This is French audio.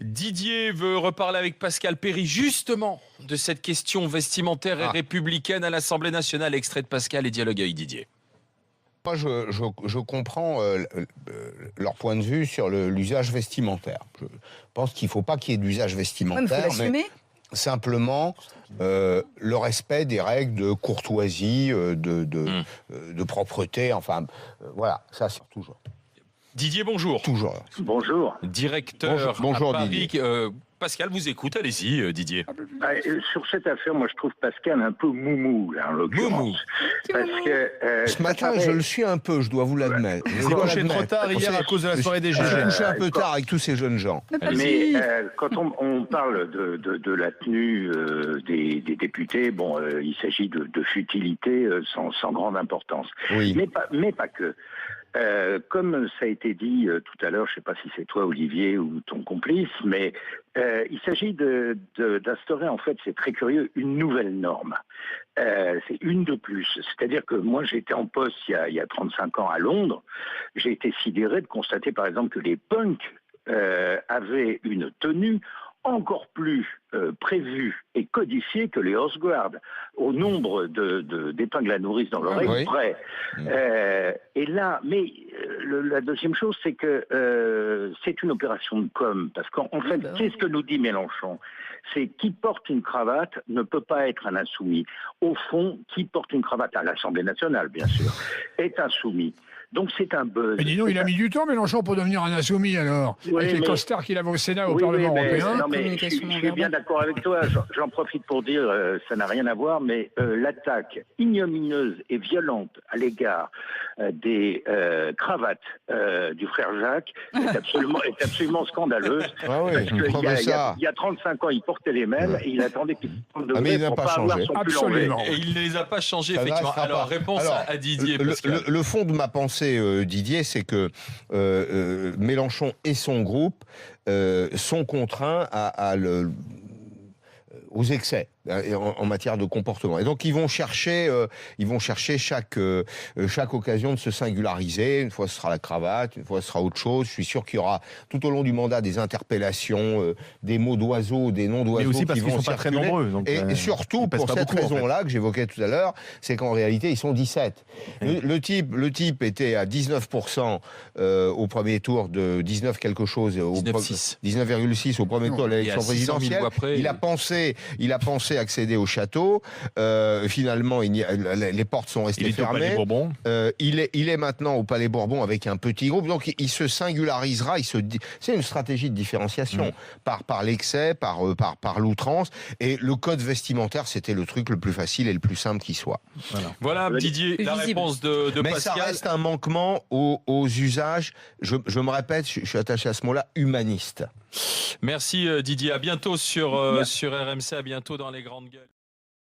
Didier veut reparler avec Pascal Perry justement de cette question vestimentaire et républicaine à l'Assemblée nationale. Extrait de Pascal et dialogue avec Didier. Moi, je comprends leur point de vue sur l'usage vestimentaire. Je pense qu'il ne faut pas qu'il y ait d'usage vestimentaire, mais simplement le respect des règles de courtoisie, de propreté, enfin, voilà, ça c'est toujours. Didier, bonjour. Toujours. Bonjour. Directeur bonjour, à Paris. Didier. Pascal vous écoute, allez-y Didier. Sur cette affaire, moi je trouve Pascal un peu moumou, là, en l'occurrence. Parce que ce matin, je le suis un peu, je dois vous l'admettre. Il s'est couché trop tard hier à cause de la soirée des GG. Je me suis couché un peu tard avec tous ces jeunes gens. Mais quand on parle de la tenue des députés, bon, il s'agit de futilité sans grande importance. Oui. Mais pas que. Comme ça a été dit tout à l'heure, je ne sais pas si c'est toi Olivier ou ton complice, mais il s'agit d'instaurer, en fait, c'est très curieux, une nouvelle norme. C'est une de plus. C'est-à-dire que moi j'étais en poste il y a 35 ans à Londres, j'ai été sidéré de constater par exemple que les punks avaient une tenue encore plus prévue et codifiée que les Horse Guards, au nombre d'épingles à nourrice dans l'oreille près. Et là, mais la deuxième chose, c'est que c'est une opération de com, parce qu'en fait, qu'est-ce que nous dit Mélenchon? C'est qui porte une cravate ne peut pas être un insoumis. Au fond, qui porte une cravate à l'Assemblée nationale, bien sûr, est insoumis. Donc c'est un buzz. Mais dis donc, il a mis du temps, Mélenchon, pour devenir un insoumis, alors. Avec les costards qu'il avait au Sénat, au Parlement européen. Non, mais je suis bien d'accord avec toi. J'en profite pour dire, ça n'a rien à voir, mais l'attaque ignominieuse et violente à l'égard des cravates du frère Jacques est absolument scandaleuse. Ah oui, il y a 35 ans, il portait les mêmes et il attendait qu'il mais il n'a pas changé. Absolument. Et il ne les a pas changés, effectivement. Alors, réponse à Didier. Le fond de ma pensée, Didier, c'est que Mélenchon et son groupe sont contraints aux excès en matière de comportement. Et donc ils vont chercher chaque occasion de se singulariser. Une fois ce sera la cravate, une fois ce sera autre chose. Je suis sûr qu'il y aura tout au long du mandat des interpellations, des mots d'oiseaux, des noms d'oiseaux. Mais aussi parce qui qu'ils vont sont pas très circuler. nombreux. Donc, et surtout pour cette raison-là que j'évoquais tout à l'heure, c'est qu'en réalité ils sont 17. Le type était à 19% au premier tour, de 19 quelque chose, 19,6 au premier tour de l'élection présidentielle. Il a pensé accéder au château. Finalement, les portes sont restées fermées. Palais Bourbon. Il est maintenant au Palais Bourbon avec un petit groupe. Donc, il se singularisera. C'est une stratégie de différenciation par l'excès, par l'outrance. Et le code vestimentaire, c'était le truc le plus facile et le plus simple qui soit. Voilà Didier, la réponse de Mais Pascal. ça reste un manquement aux usages, je me répète, je suis attaché à ce mot-là, humaniste. Merci Didier, à bientôt sur RMC, à bientôt dans les grandes gueules.